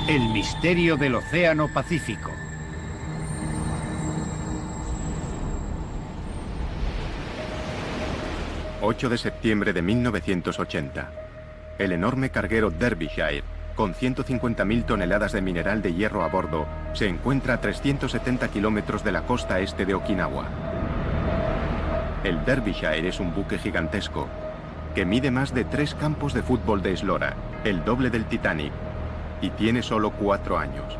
El misterio del Océano Pacífico. ...8 de septiembre de 1980... ...el enorme carguero Derbyshire... ...con 150.000 toneladas de mineral de hierro a bordo... ...se encuentra a 370 kilómetros de la costa este de Okinawa. El Derbyshire es un buque gigantesco... ...que mide más de 3 campos de fútbol de eslora... ...el doble del Titanic... ...y tiene solo 4 años.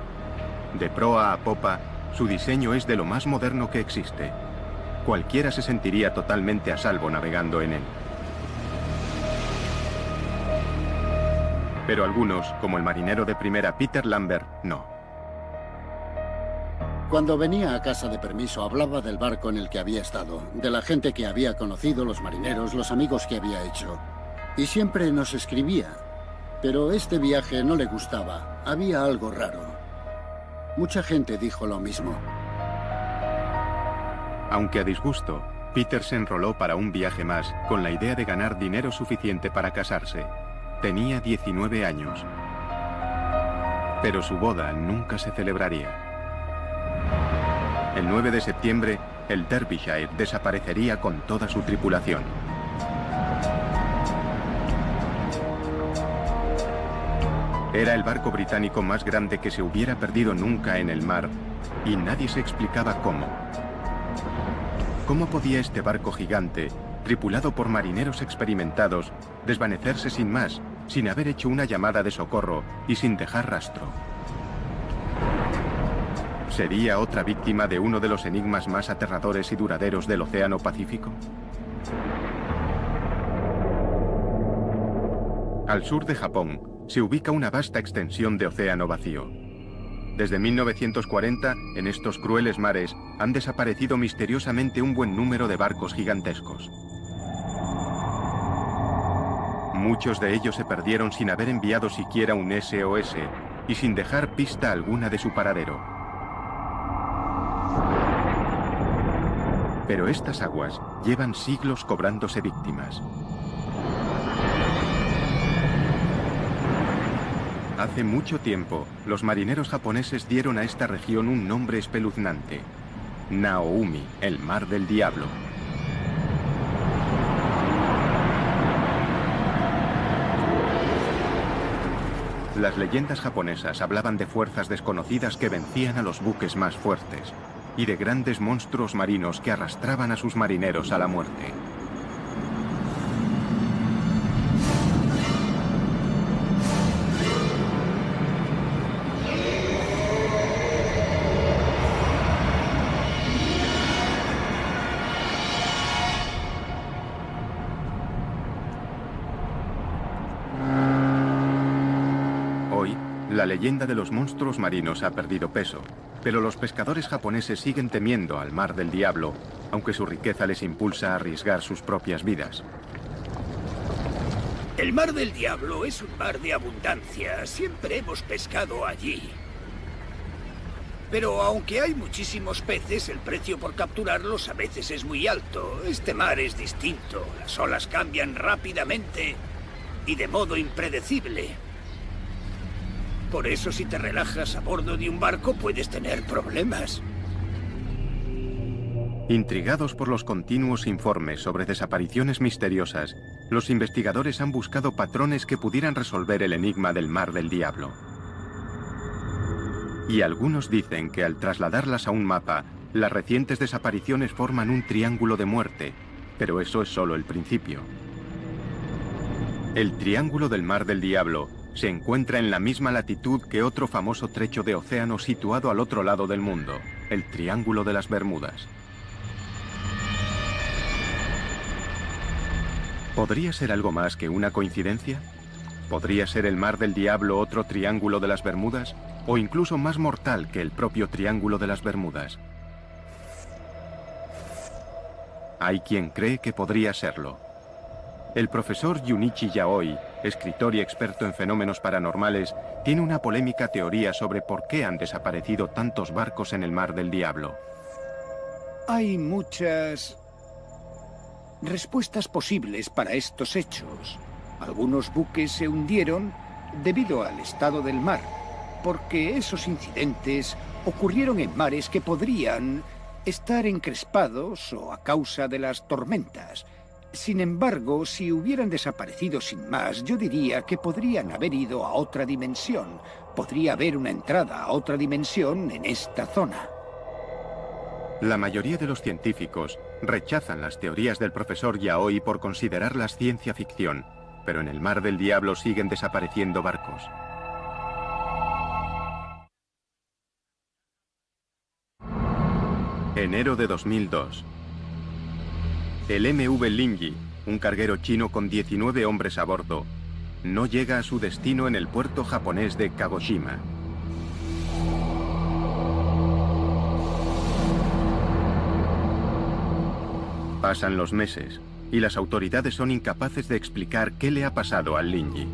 De proa a popa, su diseño es de lo más moderno que existe... Cualquiera se sentiría totalmente a salvo navegando en él. Pero algunos, como el marinero de primera Peter Lambert, no. Cuando venía a casa de permiso hablaba del barco en el que había estado, de la gente que había conocido, los marineros, los amigos que había hecho. Y siempre nos escribía. Pero este viaje no le gustaba. Había algo raro. Mucha gente dijo lo mismo. Aunque a disgusto, Peter se enroló para un viaje más con la idea de ganar dinero suficiente para casarse. Tenía 19 años. Pero su boda nunca se celebraría. El 9 de septiembre, el Derbyshire desaparecería con toda su tripulación. Era el barco británico más grande que se hubiera perdido nunca en el mar, y nadie se explicaba cómo. ¿Cómo podía este barco gigante, tripulado por marineros experimentados, desvanecerse sin más, sin haber hecho una llamada de socorro y sin dejar rastro? ¿Sería otra víctima de uno de los enigmas más aterradores y duraderos del Océano Pacífico? Al sur de Japón se ubica una vasta extensión de océano vacío. Desde 1940, en estos crueles mares, han desaparecido misteriosamente un buen número de barcos gigantescos. Muchos de ellos se perdieron sin haber enviado siquiera un SOS y sin dejar pista alguna de su paradero. Pero estas aguas llevan siglos cobrándose víctimas. Hace mucho tiempo, los marineros japoneses dieron a esta región un nombre espeluznante: Naoumi, el mar del diablo. Las leyendas japonesas hablaban de fuerzas desconocidas que vencían a los buques más fuertes y de grandes monstruos marinos que arrastraban a sus marineros a la muerte. La leyenda de los monstruos marinos ha perdido peso, pero los pescadores japoneses siguen temiendo al mar del diablo, aunque su riqueza les impulsa a arriesgar sus propias vidas. El mar del diablo es un mar de abundancia. Siempre hemos pescado allí. Pero aunque hay muchísimos peces, el precio por capturarlos a veces es muy alto. Este mar es distinto. Las olas cambian rápidamente y de modo impredecible. Por eso, si te relajas a bordo de un barco, puedes tener problemas. Intrigados por los continuos informes sobre desapariciones misteriosas, los investigadores han buscado patrones que pudieran resolver el enigma del mar del diablo. Y algunos dicen que al trasladarlas a un mapa, las recientes desapariciones forman un triángulo de muerte, pero eso es solo el principio. El Triángulo del Mar del Diablo se encuentra en la misma latitud que otro famoso trecho de océano situado al otro lado del mundo, el Triángulo de las Bermudas. ¿Podría ser algo más que una coincidencia? ¿Podría ser el Mar del Diablo otro Triángulo de las Bermudas? ¿O incluso más mortal que el propio Triángulo de las Bermudas? Hay quien cree que podría serlo. El profesor Junichi Yaoi, escritor y experto en fenómenos paranormales, tiene una polémica teoría sobre por qué han desaparecido tantos barcos en el Mar del Diablo. Hay muchas respuestas posibles para estos hechos. Algunos buques se hundieron debido al estado del mar, porque esos incidentes ocurrieron en mares que podrían estar encrespados o a causa de las tormentas. Sin embargo, si hubieran desaparecido sin más, yo diría que podrían haber ido a otra dimensión. Podría haber una entrada a otra dimensión en esta zona. La mayoría de los científicos rechazan las teorías del profesor Yaoi por considerarlas ciencia ficción, pero en el Mar del Diablo siguen desapareciendo barcos. Enero de 2002. El MV Linji, un carguero chino con 19 hombres a bordo, no llega a su destino en el puerto japonés de Kagoshima. Pasan los meses y las autoridades son incapaces de explicar qué le ha pasado al Linji.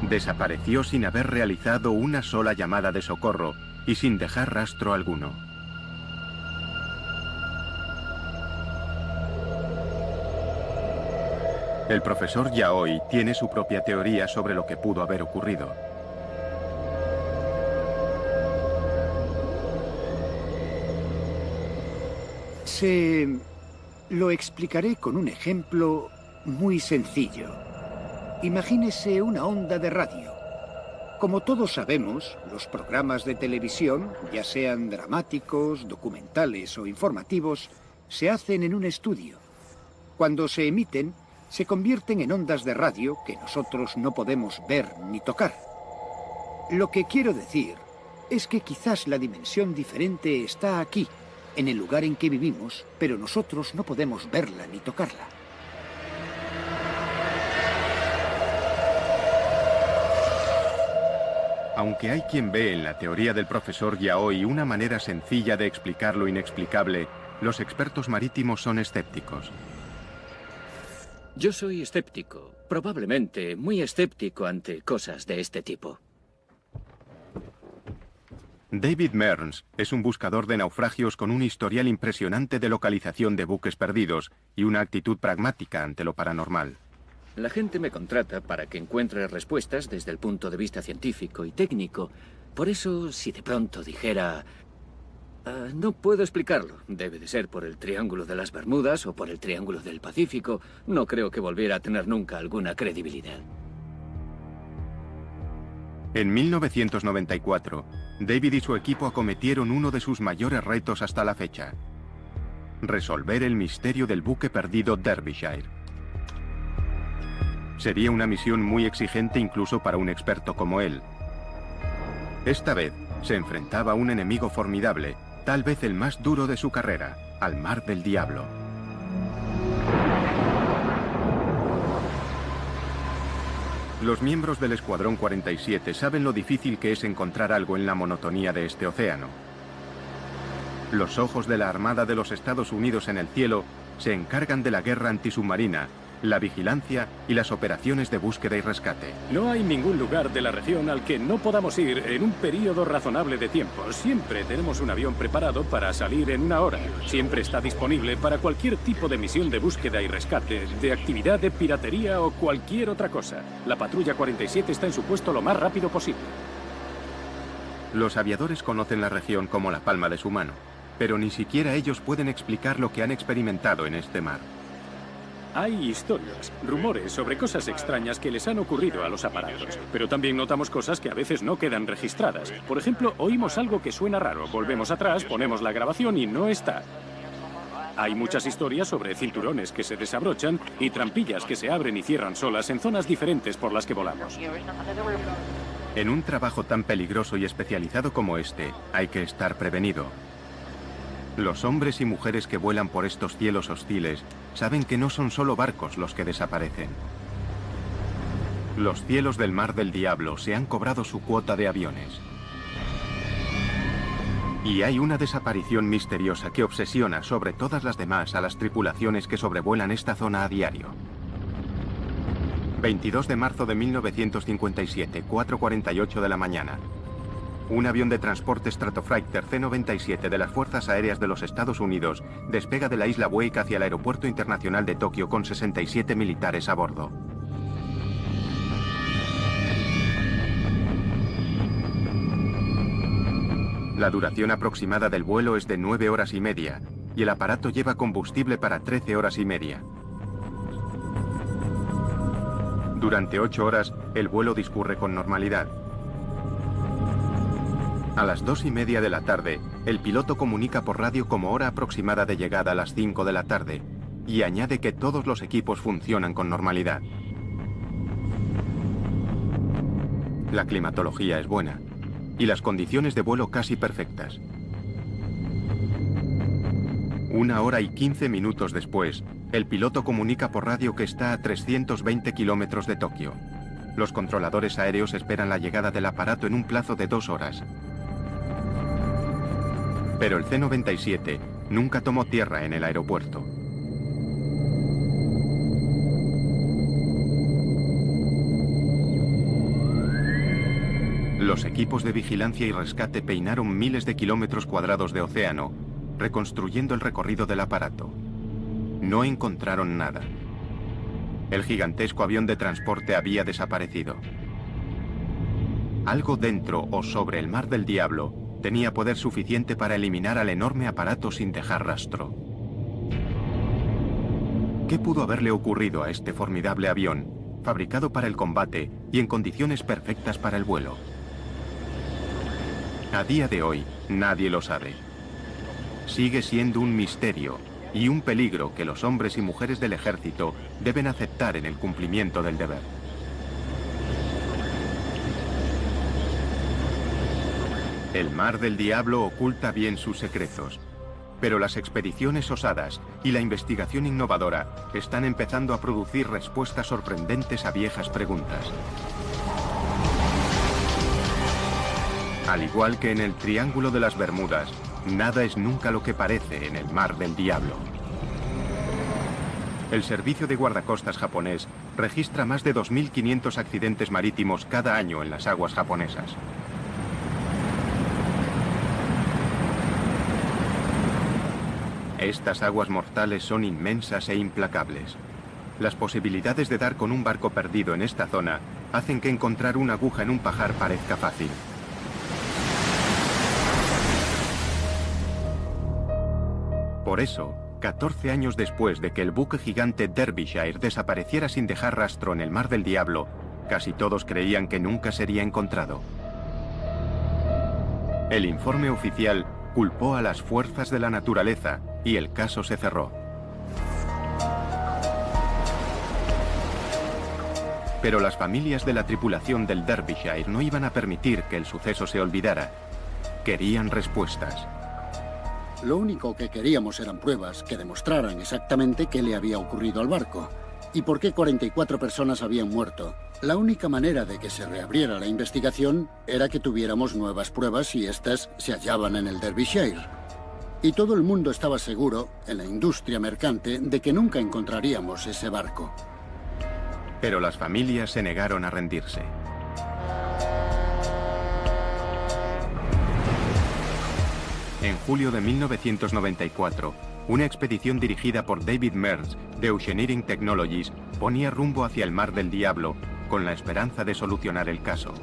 Desapareció sin haber realizado una sola llamada de socorro y sin dejar rastro alguno. El profesor Yaoi tiene su propia teoría sobre lo que pudo haber ocurrido. Lo explicaré con un ejemplo muy sencillo. Imagínese una onda de radio. Como todos sabemos, los programas de televisión, ya sean dramáticos, documentales o informativos, se hacen en un estudio. Cuando se emiten, se convierten en ondas de radio que nosotros no podemos ver ni tocar. Lo que quiero decir es que quizás la dimensión diferente está aquí, en el lugar en que vivimos, pero nosotros no podemos verla ni tocarla. Aunque hay quien ve en la teoría del profesor Yaoi una manera sencilla de explicar lo inexplicable, los expertos marítimos son escépticos. Yo soy escéptico, probablemente muy escéptico ante cosas de este tipo. David Mearns es un buscador de naufragios con un historial impresionante de localización de buques perdidos y una actitud pragmática ante lo paranormal. La gente me contrata para que encuentre respuestas desde el punto de vista científico y técnico. Por eso, si de pronto dijera... no puedo explicarlo. Debe de ser por el Triángulo de las Bermudas o por el Triángulo del Pacífico. No creo que volviera a tener nunca alguna credibilidad. En 1994, David y su equipo acometieron uno de sus mayores retos hasta la fecha: resolver el misterio del buque perdido Derbyshire. Sería una misión muy exigente incluso para un experto como él. Esta vez se enfrentaba a un enemigo formidable, tal vez el más duro de su carrera, al Mar del Diablo. Los miembros del Escuadrón 47 saben lo difícil que es encontrar algo en la monotonía de este océano. Los ojos de la Armada de los Estados Unidos en el cielo se encargan de la guerra antisubmarina, la vigilancia y las operaciones de búsqueda y rescate. No hay ningún lugar de la región al que no podamos ir en un periodo razonable de tiempo. Siempre tenemos un avión preparado para salir en 1 hora. Siempre está disponible para cualquier tipo de misión de búsqueda y rescate, de actividad de piratería o cualquier otra cosa. La Patrulla 47 está en su puesto lo más rápido posible. Los aviadores conocen la región como la palma de su mano, pero ni siquiera ellos pueden explicar lo que han experimentado en este mar. Hay historias, rumores sobre cosas extrañas que les han ocurrido a los aparatos, pero también notamos cosas que a veces no quedan registradas. Por ejemplo, oímos algo que suena raro, volvemos atrás, ponemos la grabación y no está. Hay muchas historias sobre cinturones que se desabrochan y trampillas que se abren y cierran solas en zonas diferentes por las que volamos. En un trabajo tan peligroso y especializado como este, hay que estar prevenido. Los hombres y mujeres que vuelan por estos cielos hostiles saben que no son solo barcos los que desaparecen. Los cielos del Mar del Diablo se han cobrado su cuota de aviones. Y hay una desaparición misteriosa que obsesiona sobre todas las demás a las tripulaciones que sobrevuelan esta zona a diario. 22 de marzo de 1957, 4:48 de la mañana. Un avión de transporte Stratofighter C-97 de las Fuerzas Aéreas de los Estados Unidos despega de la isla Wake hacia el Aeropuerto Internacional de Tokio con 67 militares a bordo. La duración aproximada del vuelo es de 9 horas y media, y el aparato lleva combustible para 13 horas y media. Durante 8 horas, el vuelo discurre con normalidad. A las 2:30 de la tarde, el piloto comunica por radio como hora aproximada de llegada a las 5 de la tarde, y añade que todos los equipos funcionan con normalidad. La climatología es buena, y las condiciones de vuelo casi perfectas. 1 hora y 15 minutos después, el piloto comunica por radio que está a 320 kilómetros de Tokio. Los controladores aéreos esperan la llegada del aparato en un plazo de 2 horas. Pero el C-97 nunca tomó tierra en el aeropuerto. Los equipos de vigilancia y rescate peinaron miles de kilómetros cuadrados de océano, reconstruyendo el recorrido del aparato. No encontraron nada. El gigantesco avión de transporte había desaparecido. Algo dentro o sobre el Mar del Diablo tenía poder suficiente para eliminar al enorme aparato sin dejar rastro. ¿Qué pudo haberle ocurrido a este formidable avión, fabricado para el combate y en condiciones perfectas para el vuelo? A día de hoy, nadie lo sabe. Sigue siendo un misterio y un peligro que los hombres y mujeres del ejército deben aceptar en el cumplimiento del deber. El Mar del Diablo oculta bien sus secretos, pero las expediciones osadas y la investigación innovadora están empezando a producir respuestas sorprendentes a viejas preguntas. Al igual que en el Triángulo de las Bermudas, nada es nunca lo que parece en el Mar del Diablo. El servicio de guardacostas japonés registra más de 2.500 accidentes marítimos cada año en las aguas japonesas. Estas aguas mortales son inmensas e implacables. Las posibilidades de dar con un barco perdido en esta zona hacen que encontrar una aguja en un pajar parezca fácil. Por eso, 14 años después de que el buque gigante Derbyshire desapareciera sin dejar rastro en el Mar del Diablo, casi todos creían que nunca sería encontrado. El informe oficial culpó a las fuerzas de la naturaleza y el caso se cerró. Pero las familias de la tripulación del Derbyshire no iban a permitir que el suceso se olvidara. Querían respuestas. Lo único que queríamos eran pruebas que demostraran exactamente qué le había ocurrido al barco y por qué 44 personas habían muerto. La única manera de que se reabriera la investigación era que tuviéramos nuevas pruebas y estas se hallaban en el Derbyshire. Y todo el mundo estaba seguro, en la industria mercante, de que nunca encontraríamos ese barco. Pero las familias se negaron a rendirse. En julio de 1994, una expedición dirigida por David Mearns de Oceaneering Technologies ponía rumbo hacia el Mar del Diablo con la esperanza de solucionar el caso.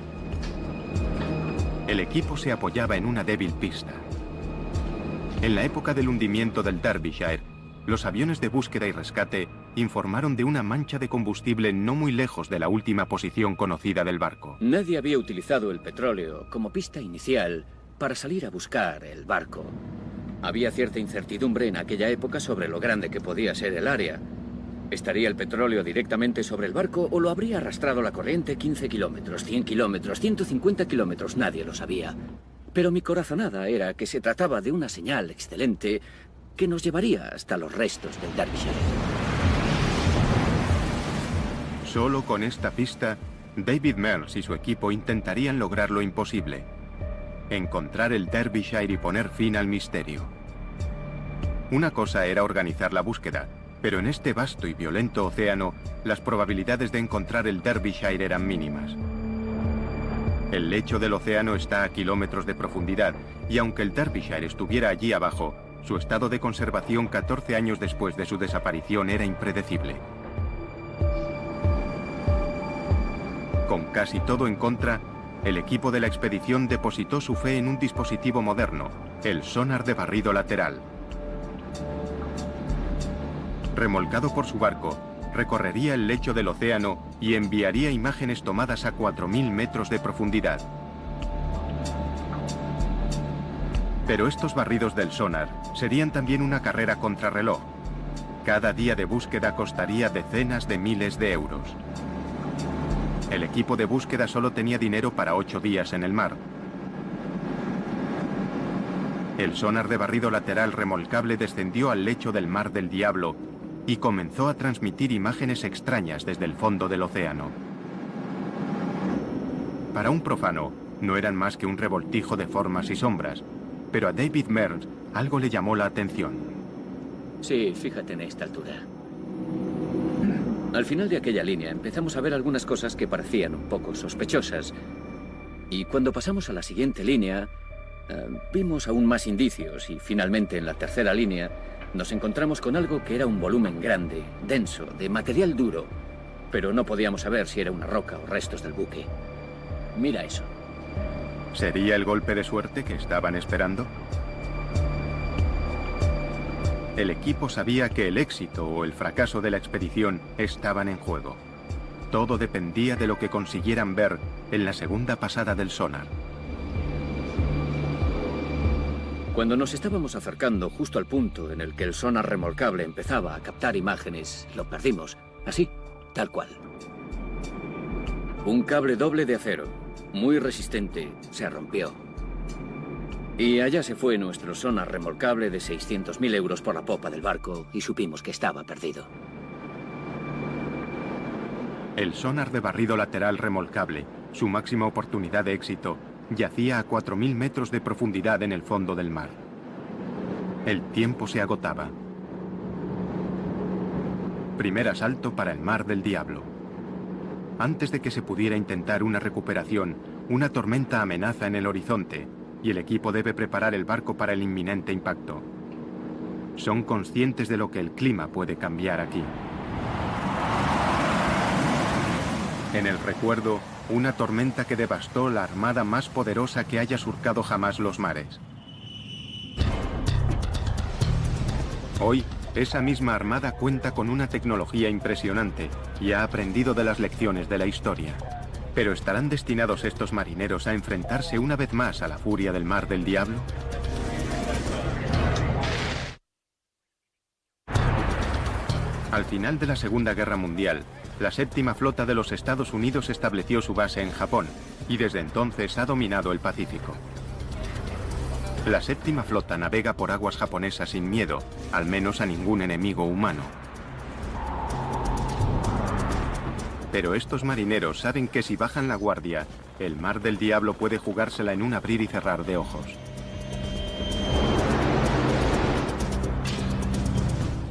El equipo se apoyaba en una débil pista. En la época del hundimiento del Derbyshire, los aviones de búsqueda y rescate informaron de una mancha de combustible no muy lejos de la última posición conocida del barco. Nadie había utilizado el petróleo como pista inicial para salir a buscar el barco. Había cierta incertidumbre en aquella época sobre lo grande que podía ser el área. ¿Estaría el petróleo directamente sobre el barco o lo habría arrastrado la corriente 15 kilómetros, 100 kilómetros, 150 kilómetros? Nadie lo sabía. Pero mi corazonada era que se trataba de una señal excelente que nos llevaría hasta los restos del Derbyshire. Solo con esta pista, David Mearns y su equipo intentarían lograr lo imposible: encontrar el Derbyshire y poner fin al misterio. Una cosa era organizar la búsqueda, pero en este vasto y violento océano, las probabilidades de encontrar el Derbyshire eran mínimas. El lecho del océano está a kilómetros de profundidad, y aunque el Derbyshire estuviera allí abajo, su estado de conservación 14 años después de su desaparición era impredecible. Con casi todo en contra, el equipo de la expedición depositó su fe en un dispositivo moderno, el sonar de barrido lateral. Remolcado por su barco, recorrería el lecho del océano y enviaría imágenes tomadas a 4.000 metros de profundidad. Pero estos barridos del sonar serían también una carrera contrarreloj. Cada día de búsqueda costaría decenas de miles de euros. El equipo de búsqueda solo tenía dinero para 8 días en el mar. El sonar de barrido lateral remolcable descendió al lecho del Mar del Diablo y comenzó a transmitir imágenes extrañas desde el fondo del océano. Para un profano, no eran más que un revoltijo de formas y sombras, pero a David Mearns algo le llamó la atención. Sí, fíjate en esta altura. Al final de aquella línea empezamos a ver algunas cosas que parecían un poco sospechosas. Y cuando pasamos a la siguiente línea, vimos aún más indicios y finalmente en la tercera línea nos encontramos con algo que era un volumen grande, denso, de material duro, pero no podíamos saber si era una roca o restos del buque. Mira eso. ¿Sería el golpe de suerte que estaban esperando? El equipo sabía que el éxito o el fracaso de la expedición estaban en juego. Todo dependía de lo que consiguieran ver en la segunda pasada del sonar. Cuando nos estábamos acercando justo al punto en el que el sonar remolcable empezaba a captar imágenes, lo perdimos. Así, tal cual. Un cable doble de acero, muy resistente, se rompió. Y allá se fue nuestro sonar remolcable de 600.000 euros por la popa del barco y supimos que estaba perdido. El sonar de barrido lateral remolcable, su máxima oportunidad de éxito, yacía a 4.000 metros de profundidad en el fondo del mar. El tiempo se agotaba. Primer asalto para el Mar del Diablo. Antes de que se pudiera intentar una recuperación, una tormenta amenaza en el horizonte y el equipo debe preparar el barco para el inminente impacto. Son conscientes de lo que el clima puede cambiar aquí. En el recuerdo, una tormenta que devastó la armada más poderosa que haya surcado jamás los mares. Hoy, esa misma armada cuenta con una tecnología impresionante y ha aprendido de las lecciones de la historia. ¿Pero estarán destinados estos marineros a enfrentarse una vez más a la furia del Mar del Diablo? Al final de la Segunda Guerra Mundial, la séptima flota de los Estados Unidos estableció su base en Japón y desde entonces ha dominado el Pacífico. La séptima flota navega por aguas japonesas sin miedo, al menos a ningún enemigo humano. Pero estos marineros saben que si bajan la guardia, el Mar del Diablo puede jugársela en un abrir y cerrar de ojos.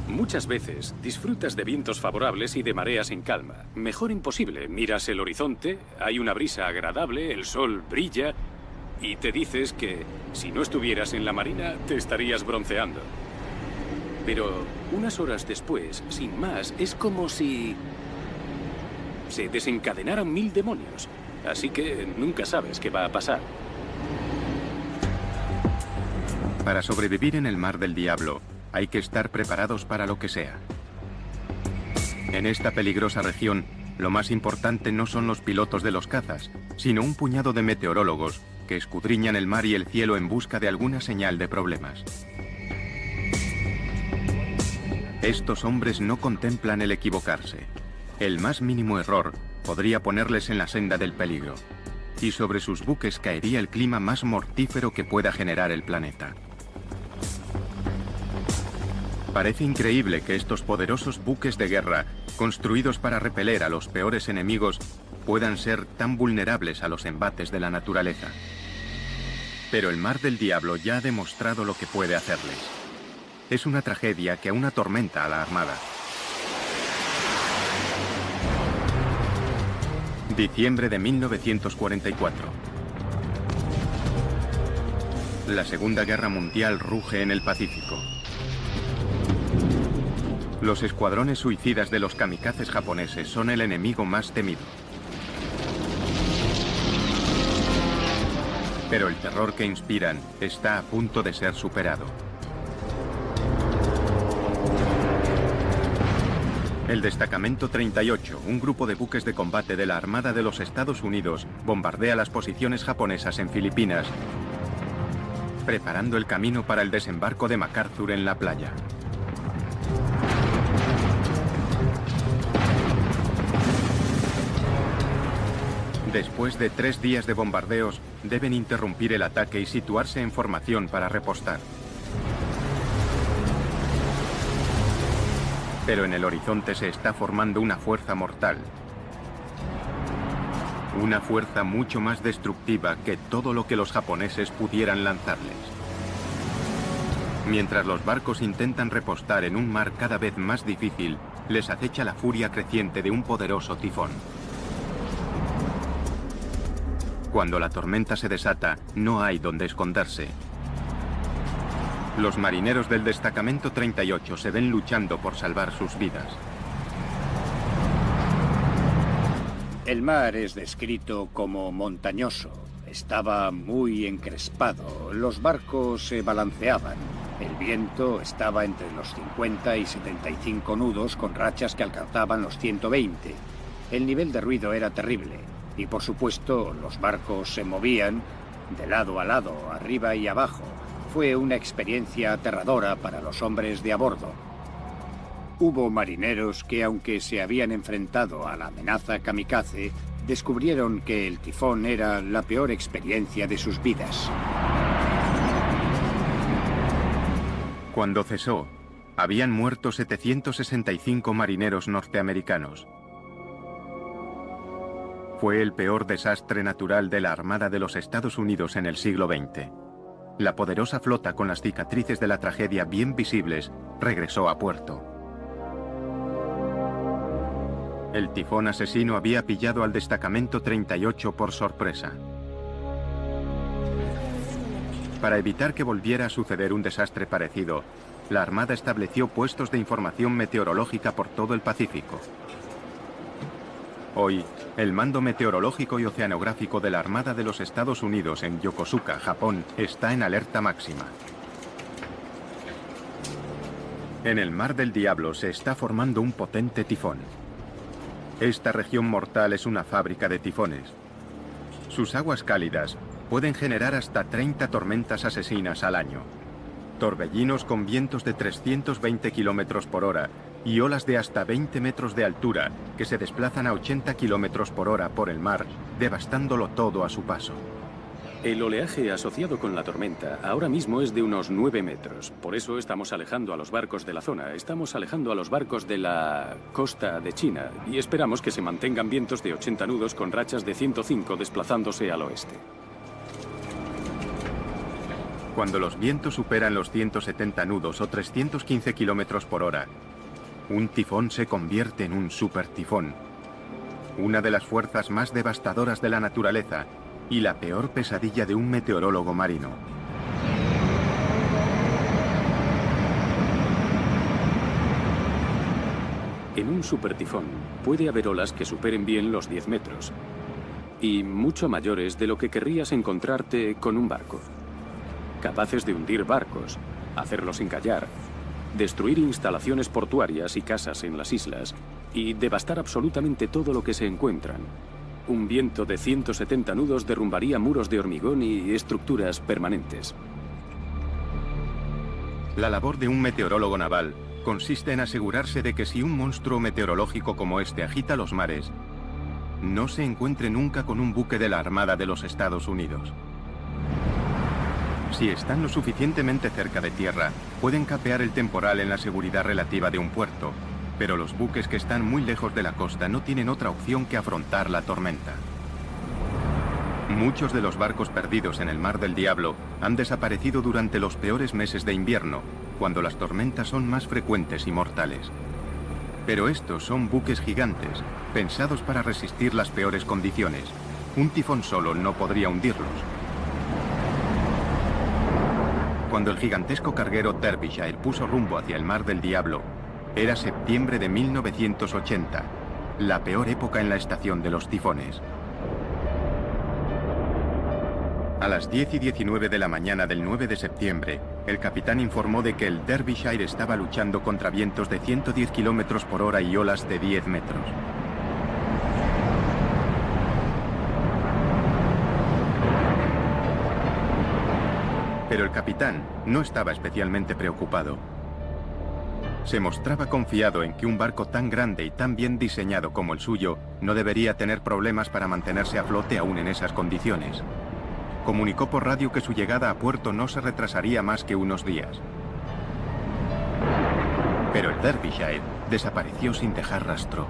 Muchas veces disfrutas de vientos favorables y de mareas en calma. Mejor imposible. Miras el horizonte, hay una brisa agradable, el sol brilla y te dices que si no estuvieras en la marina te estarías bronceando. Pero unas horas después, sin más, es como si se desencadenaran 1000 demonios. Así que nunca sabes qué va a pasar. Para sobrevivir en el Mar del Diablo, hay que estar preparados para lo que sea. En esta peligrosa región, lo más importante no son los pilotos de los cazas, sino un puñado de meteorólogos que escudriñan el mar y el cielo en busca de alguna señal de problemas. Estos hombres no contemplan el equivocarse. El más mínimo error podría ponerles en la senda del peligro, y sobre sus buques caería el clima más mortífero que pueda generar el planeta. Parece increíble que estos poderosos buques de guerra, construidos para repeler a los peores enemigos, puedan ser tan vulnerables a los embates de la naturaleza. Pero el Mar del Diablo ya ha demostrado lo que puede hacerles. Es una tragedia que aún atormenta a la Armada. Diciembre de 1944. La Segunda Guerra Mundial ruge en el Pacífico. Los escuadrones suicidas de los kamikazes japoneses son el enemigo más temido. Pero el terror que inspiran está a punto de ser superado. El Destacamento 38, un grupo de buques de combate de la Armada de los Estados Unidos, bombardea las posiciones japonesas en Filipinas, preparando el camino para el desembarco de MacArthur en la playa. Después de 3 días de bombardeos, deben interrumpir el ataque y situarse en formación para repostar. Pero en el horizonte se está formando una fuerza mortal. Una fuerza mucho más destructiva que todo lo que los japoneses pudieran lanzarles. Mientras los barcos intentan repostar en un mar cada vez más difícil, les acecha la furia creciente de un poderoso tifón. Cuando la tormenta se desata, no hay donde esconderse. Los marineros del Destacamento 38 se ven luchando por salvar sus vidas. El mar es descrito como montañoso. Estaba muy encrespado. Los barcos se balanceaban. El viento estaba entre los 50 y 75 nudos con rachas que alcanzaban los 120. El nivel de ruido era terrible. Y por supuesto, los barcos se movían de lado a lado, arriba y abajo. Fue una experiencia aterradora para los hombres de a bordo. Hubo marineros que, aunque se habían enfrentado a la amenaza kamikaze, descubrieron que el tifón era la peor experiencia de sus vidas. Cuando cesó, habían muerto 765 marineros norteamericanos. Fue el peor desastre natural de la Armada de los Estados Unidos en el siglo XX. La poderosa flota, con las cicatrices de la tragedia bien visibles, regresó a puerto. El tifón asesino había pillado al Destacamento 38 por sorpresa. Para evitar que volviera a suceder un desastre parecido, la Armada estableció puestos de información meteorológica por todo el Pacífico. Hoy, el Mando Meteorológico y Oceanográfico de la Armada de los Estados Unidos en Yokosuka, Japón, está en alerta máxima. En el Mar del Diablo se está formando un potente tifón. Esta región mortal es una fábrica de tifones. Sus aguas cálidas pueden generar hasta 30 tormentas asesinas al año. Torbellinos con vientos de 320 kilómetros por hora y olas de hasta 20 metros de altura que se desplazan a 80 kilómetros por hora por el mar, devastándolo todo a su paso. El oleaje asociado con la tormenta ahora mismo es de unos 9 metros. Por eso estamos alejando a los barcos de la zona. Estamos alejando a los barcos de la costa de China y esperamos que se mantengan vientos de 80 nudos con rachas de 105 desplazándose al oeste. Cuando los vientos superan los 170 nudos o 315 kilómetros por hora, un tifón se convierte en un supertifón. Una de las fuerzas más devastadoras de la naturaleza y la peor pesadilla de un meteorólogo marino. En un supertifón puede haber olas que superen bien los 10 metros y mucho mayores de lo que querrías encontrarte con un barco. Capaces de hundir barcos, hacerlos encallar, destruir instalaciones portuarias y casas en las islas y devastar absolutamente todo lo que se encuentran. Un viento de 170 nudos derrumbaría muros de hormigón y estructuras permanentes. La labor de un meteorólogo naval consiste en asegurarse de que si un monstruo meteorológico como este agita los mares, no se encuentre nunca con un buque de la Armada de los Estados Unidos. Si están lo suficientemente cerca de tierra, pueden capear el temporal en la seguridad relativa de un puerto, pero los buques que están muy lejos de la costa no tienen otra opción que afrontar la tormenta. Muchos de los barcos perdidos en el Mar del Diablo han desaparecido durante los peores meses de invierno, cuando las tormentas son más frecuentes y mortales. Pero estos son buques gigantes, pensados para resistir las peores condiciones. Un tifón solo no podría hundirlos. Cuando el gigantesco carguero Derbyshire puso rumbo hacia el Mar del Diablo, era septiembre de 1980, la peor época en la estación de los tifones. A las 10:19 de la mañana del 9 de septiembre, el capitán informó de que el Derbyshire estaba luchando contra vientos de 110 kilómetros por hora y olas de 10 metros. Pero el capitán no estaba especialmente preocupado. Se mostraba confiado en que un barco tan grande y tan bien diseñado como el suyo no debería tener problemas para mantenerse a flote aún en esas condiciones. Comunicó por radio que su llegada a puerto no se retrasaría más que unos días. Pero el Derbyshire desapareció sin dejar rastro.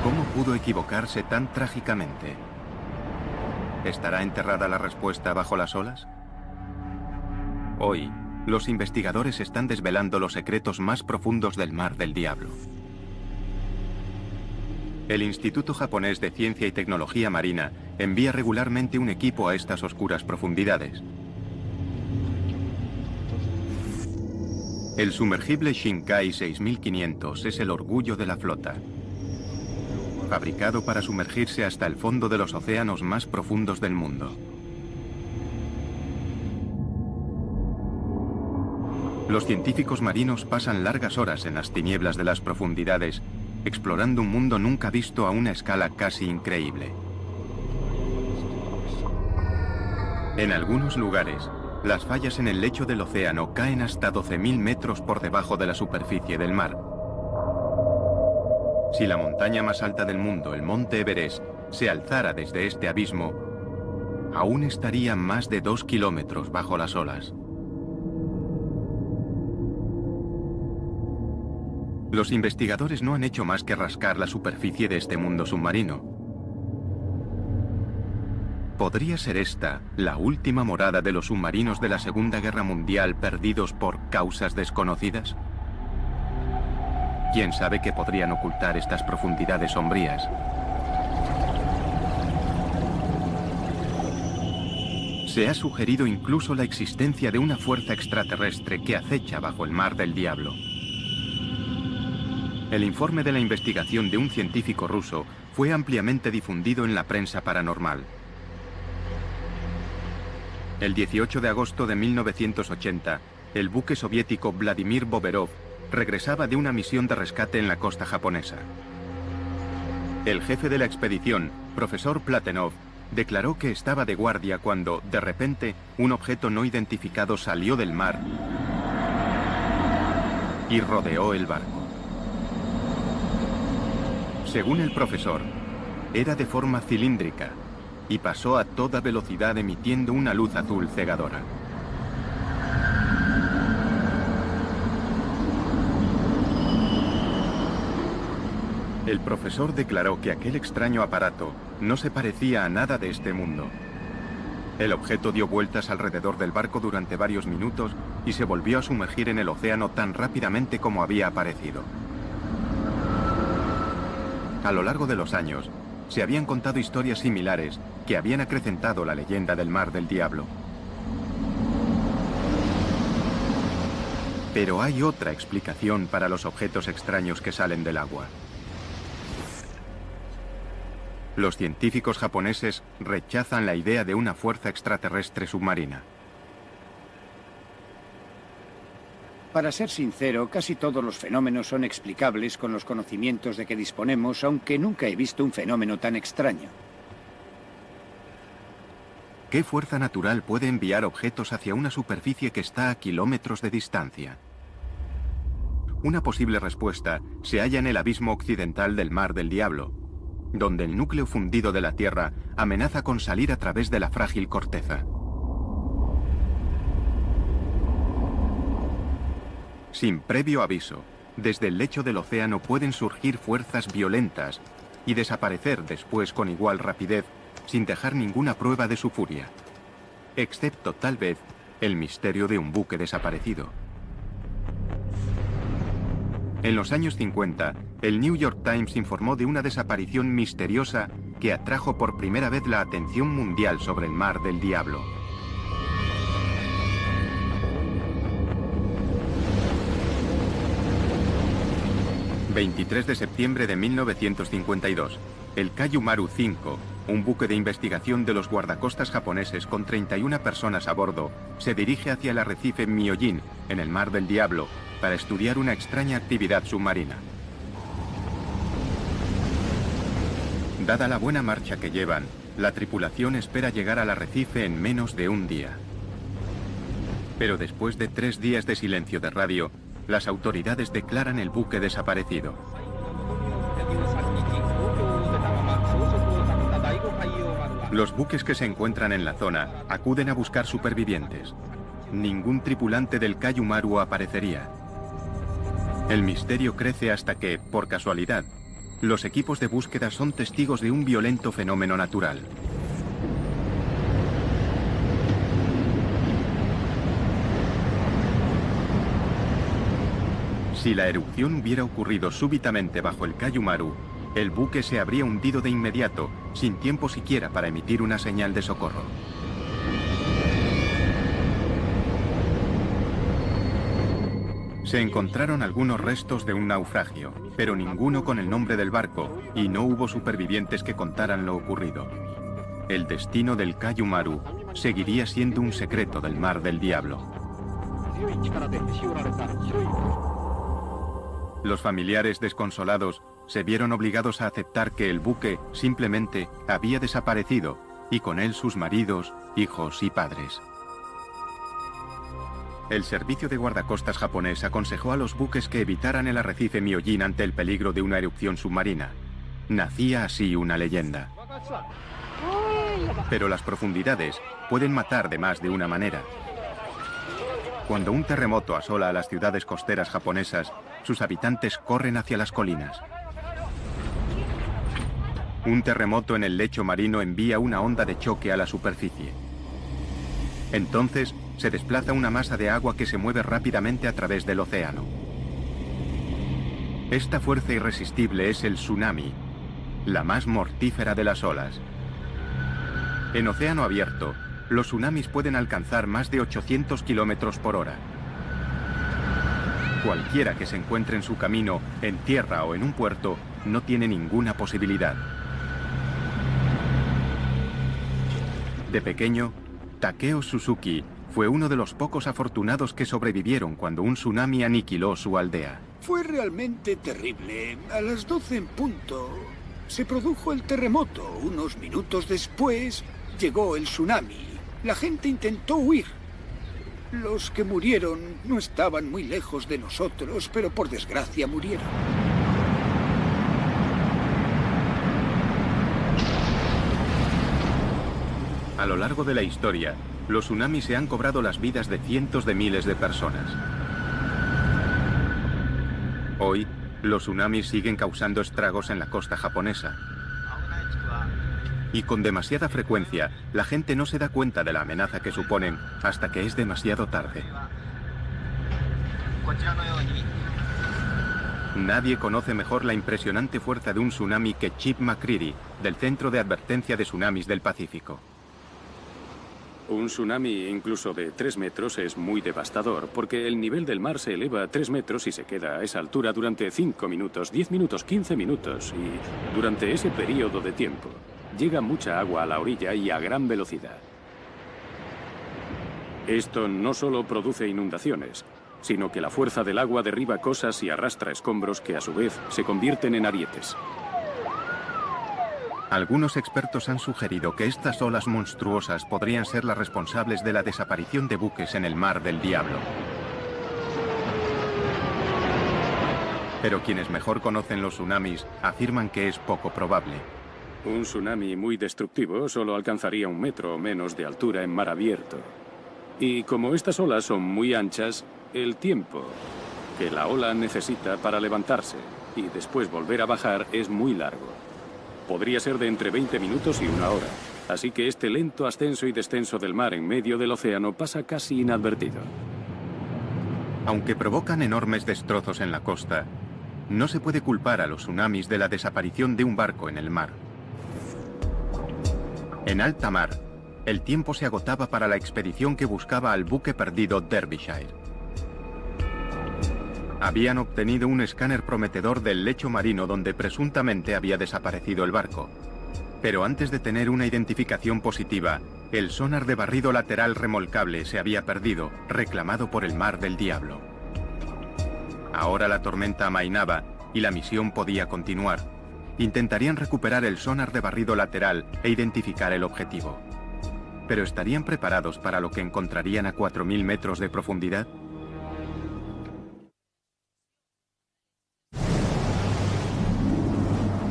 ¿Cómo pudo equivocarse tan trágicamente? ¿Estará enterrada la respuesta bajo las olas? Hoy, los investigadores están desvelando los secretos más profundos del Mar del Diablo. El Instituto Japonés de Ciencia y Tecnología Marina envía regularmente un equipo a estas oscuras profundidades. El sumergible Shinkai 6500 es el orgullo de la flota. Fabricado para sumergirse hasta el fondo de los océanos más profundos del mundo. Los científicos marinos pasan largas horas en las tinieblas de las profundidades, explorando un mundo nunca visto a una escala casi increíble. En algunos lugares, las fallas en el lecho del océano caen hasta 12.000 metros por debajo de la superficie del mar. Si la montaña más alta del mundo, el Monte Everest, se alzara desde este abismo, aún estaría más de 2 kilómetros bajo las olas. Los investigadores no han hecho más que rascar la superficie de este mundo submarino. ¿Podría ser esta la última morada de los submarinos de la Segunda Guerra Mundial perdidos por causas desconocidas? ¿Quién sabe qué podrían ocultar estas profundidades sombrías? Se ha sugerido incluso la existencia de una fuerza extraterrestre que acecha bajo el Mar del Diablo. El informe de la investigación de un científico ruso fue ampliamente difundido en la prensa paranormal. El 18 de agosto de 1980, el buque soviético Vladimir Boberov regresaba de una misión de rescate en la costa japonesa. El jefe de la expedición, profesor Platenov, declaró que estaba de guardia cuando, de repente, un objeto no identificado salió del mar y rodeó el barco. Según el profesor, era de forma cilíndrica y pasó a toda velocidad emitiendo una luz azul cegadora. El profesor declaró que aquel extraño aparato no se parecía a nada de este mundo. El objeto dio vueltas alrededor del barco durante varios minutos y se volvió a sumergir en el océano tan rápidamente como había aparecido. A lo largo de los años, se habían contado historias similares que habían acrecentado la leyenda del Mar del Diablo. Pero hay otra explicación para los objetos extraños que salen del agua. Los científicos japoneses rechazan la idea de una fuerza extraterrestre submarina. Para ser sincero, casi todos los fenómenos son explicables con los conocimientos de que disponemos, aunque nunca he visto un fenómeno tan extraño. ¿Qué fuerza natural puede enviar objetos hacia una superficie que está a kilómetros de distancia? Una posible respuesta se halla en el abismo occidental del Mar del Diablo, donde el núcleo fundido de la Tierra amenaza con salir a través de la frágil corteza. Sin previo aviso, desde el lecho del océano pueden surgir fuerzas violentas y desaparecer después con igual rapidez, sin dejar ninguna prueba de su furia, excepto tal vez el misterio de un buque desaparecido. En los años 50, el New York Times informó de una desaparición misteriosa que atrajo por primera vez la atención mundial sobre el Mar del Diablo. ...23 de septiembre de 1952... el Kayu Maru 5... un buque de investigación de los guardacostas japoneses con 31 personas a bordo se dirige hacia el arrecife Myojin, en el Mar del Diablo, para estudiar una extraña actividad submarina. Dada la buena marcha que llevan, la tripulación espera llegar al arrecife en menos de un día. Pero después de 3 días de silencio de radio, las autoridades declaran el buque desaparecido. Los buques que se encuentran en la zona acuden a buscar supervivientes. Ningún tripulante del Kaiju Maru aparecería. El misterio crece hasta que, por casualidad, los equipos de búsqueda son testigos de un violento fenómeno natural. Si la erupción hubiera ocurrido súbitamente bajo el Kaiju Maru, el buque se habría hundido de inmediato, sin tiempo siquiera para emitir una señal de socorro. Se encontraron algunos restos de un naufragio, pero ninguno con el nombre del barco, y no hubo supervivientes que contaran lo ocurrido. El destino del Kaiju Maru seguiría siendo un secreto del Mar del Diablo. Los familiares desconsolados se vieron obligados a aceptar que el buque simplemente había desaparecido, y con él sus maridos, hijos y padres. El servicio de guardacostas japonés aconsejó a los buques que evitaran el arrecife Myojin ante el peligro de una erupción submarina. Nacía así una leyenda. Pero las profundidades pueden matar de más de una manera. Cuando un terremoto asola a las ciudades costeras japonesas, sus habitantes corren hacia las colinas. Un terremoto en el lecho marino envía una onda de choque a la superficie. Entonces, se desplaza una masa de agua que se mueve rápidamente a través del océano. Esta fuerza irresistible es el tsunami, la más mortífera de las olas. En océano abierto, los tsunamis pueden alcanzar más de 800 kilómetros por hora. Cualquiera que se encuentre en su camino, en tierra o en un puerto, no tiene ninguna posibilidad. De pequeño, Takeo Suzuki fue uno de los pocos afortunados que sobrevivieron cuando un tsunami aniquiló su aldea. Fue realmente terrible. A las 12 en punto se produjo el terremoto. Unos minutos después llegó el tsunami. La gente intentó huir. Los que murieron no estaban muy lejos de nosotros, pero por desgracia murieron. A lo largo de la historia, los tsunamis se han cobrado las vidas de cientos de miles de personas. Hoy, los tsunamis siguen causando estragos en la costa japonesa. Y con demasiada frecuencia, la gente no se da cuenta de la amenaza que suponen hasta que es demasiado tarde. Nadie conoce mejor la impresionante fuerza de un tsunami que Chip McCready, del Centro de Advertencia de Tsunamis del Pacífico. Un tsunami incluso de 3 metros es muy devastador, porque el nivel del mar se eleva a 3 metros y se queda a esa altura durante 5 minutos, 10 minutos, 15 minutos, y durante ese periodo de tiempo llega mucha agua a la orilla y a gran velocidad. Esto no solo produce inundaciones, sino que la fuerza del agua derriba cosas y arrastra escombros que a su vez se convierten en arietes. Algunos expertos han sugerido que estas olas monstruosas podrían ser las responsables de la desaparición de buques en el Mar del Diablo. Pero quienes mejor conocen los tsunamis afirman que es poco probable. Un tsunami muy destructivo solo alcanzaría 1 metro o menos de altura en mar abierto. Y como estas olas son muy anchas, el tiempo que la ola necesita para levantarse y después volver a bajar es muy largo. Podría ser de entre 20 minutos y 1 hora. Así que este lento ascenso y descenso del mar en medio del océano pasa casi inadvertido. Aunque provocan enormes destrozos en la costa, no se puede culpar a los tsunamis de la desaparición de un barco en el mar. En alta mar, el tiempo se agotaba para la expedición que buscaba al buque perdido Derbyshire. Habían obtenido un escáner prometedor del lecho marino donde presuntamente había desaparecido el barco. Pero antes de tener una identificación positiva, el sonar de barrido lateral remolcable se había perdido, reclamado por el Mar del Diablo. Ahora la tormenta amainaba y la misión podía continuar. Intentarían recuperar el sonar de barrido lateral e identificar el objetivo. ¿Pero estarían preparados para lo que encontrarían a 4.000 metros de profundidad?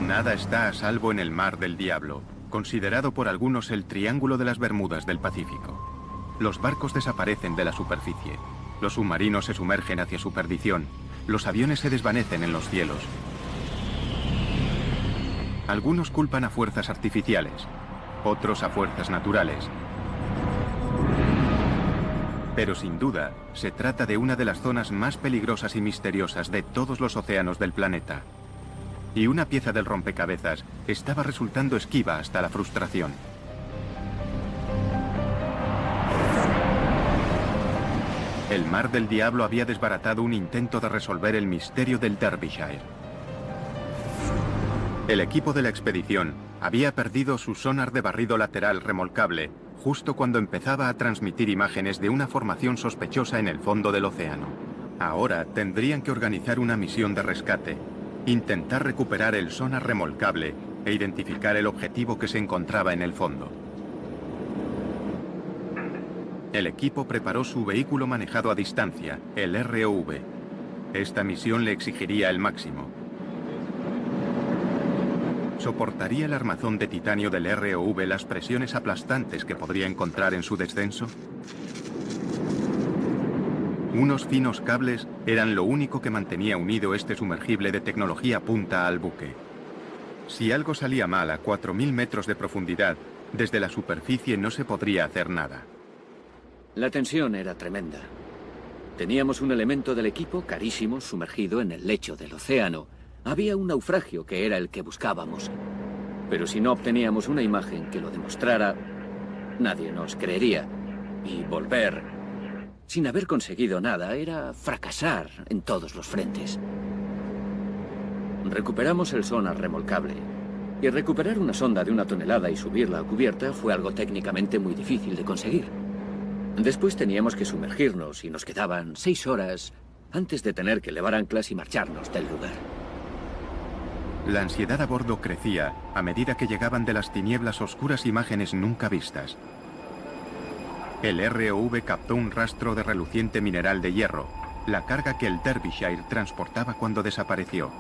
Nada está a salvo en el Mar del Diablo, considerado por algunos el Triángulo de las Bermudas del Pacífico. Los barcos desaparecen de la superficie, los submarinos se sumergen hacia su perdición, los aviones se desvanecen en los cielos. Algunos culpan a fuerzas artificiales, otros a fuerzas naturales. Pero sin duda, se trata de una de las zonas más peligrosas y misteriosas de todos los océanos del planeta. Y una pieza del rompecabezas estaba resultando esquiva hasta la frustración. El Mar del Diablo había desbaratado un intento de resolver el misterio del Derbyshire. El equipo de la expedición había perdido su sonar de barrido lateral remolcable justo cuando empezaba a transmitir imágenes de una formación sospechosa en el fondo del océano. Ahora tendrían que organizar una misión de rescate, intentar recuperar el sonar remolcable e identificar el objetivo que se encontraba en el fondo. El equipo preparó su vehículo manejado a distancia, el ROV. Esta misión le exigiría el máximo. ¿Soportaría el armazón de titanio del ROV las presiones aplastantes que podría encontrar en su descenso? Unos finos cables eran lo único que mantenía unido este sumergible de tecnología punta al buque. Si algo salía mal a 4.000 metros de profundidad, desde la superficie no se podría hacer nada. La tensión era tremenda. Teníamos un elemento del equipo carísimo sumergido en el lecho del océano. Había un naufragio que era el que buscábamos. Pero si no obteníamos una imagen que lo demostrara, nadie nos creería. Y volver, sin haber conseguido nada, era fracasar en todos los frentes. Recuperamos el sonar remolcable. Y recuperar una sonda de 1 tonelada y subirla a cubierta fue algo técnicamente muy difícil de conseguir. Después teníamos que sumergirnos y nos quedaban 6 horas antes de tener que levar anclas y marcharnos del lugar. La ansiedad a bordo crecía a medida que llegaban de las tinieblas oscuras imágenes nunca vistas. El ROV captó un rastro de reluciente mineral de hierro, la carga que el Derbyshire transportaba cuando desapareció.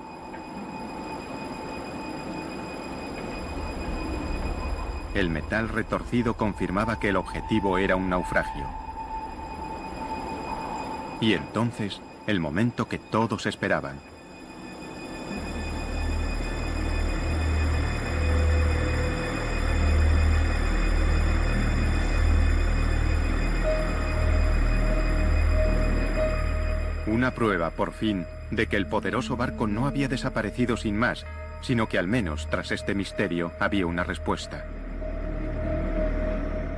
El metal retorcido confirmaba que el objetivo era un naufragio. Y entonces, el momento que todos esperaban. Una prueba, por fin, de que el poderoso barco no había desaparecido sin más, sino que al menos, tras este misterio, había una respuesta.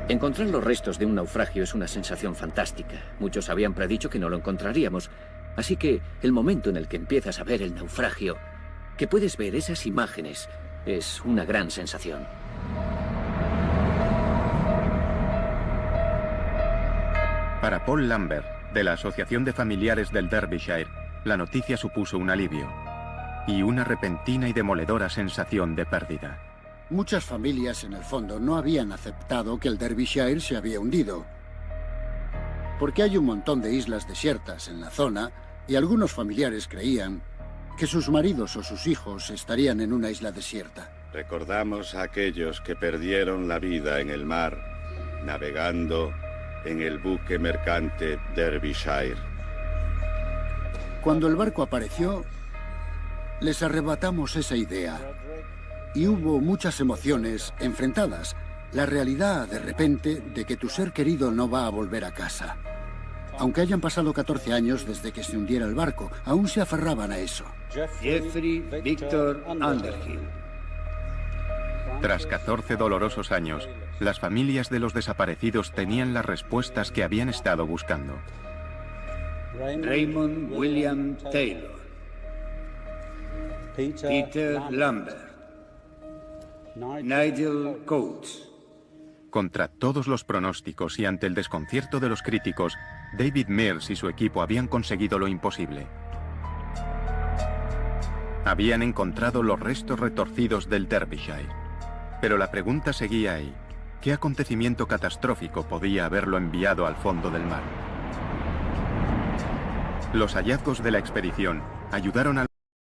Encontrar los restos de un naufragio es una sensación fantástica. Muchos habían predicho que no lo encontraríamos. Así que el momento en el que empiezas a ver el naufragio, que puedes ver esas imágenes, es una gran sensación. Para Paul Lambert, de la Asociación de Familiares del Derbyshire, la noticia supuso un alivio y una repentina y demoledora sensación de pérdida. Muchas familias, en el fondo, no habían aceptado que el Derbyshire se había hundido. Porque hay un montón de islas desiertas en la zona y algunos familiares creían que sus maridos o sus hijos estarían en una isla desierta. Recordamos a aquellos que perdieron la vida en el mar, navegando en el buque mercante Derbyshire. Cuando el barco apareció, les arrebatamos esa idea. Y hubo muchas emociones enfrentadas. La realidad, de repente, de que tu ser querido no va a volver a casa. Aunque hayan pasado 14 años desde que se hundiera el barco, aún se aferraban a eso. Jeffrey Victor Underhill. Tras 14 dolorosos años, las familias de los desaparecidos tenían las respuestas que habían estado buscando. Raymond William Taylor. Peter Lambert. Nigel Coates. Contra todos los pronósticos y ante el desconcierto de los críticos, David Mills y su equipo habían conseguido lo imposible. Habían encontrado los restos retorcidos del Derbyshire. Pero la pregunta seguía ahí. ¿Qué acontecimiento catastrófico podía haberlo enviado al fondo del mar? Los hallazgos de la expedición ayudaron a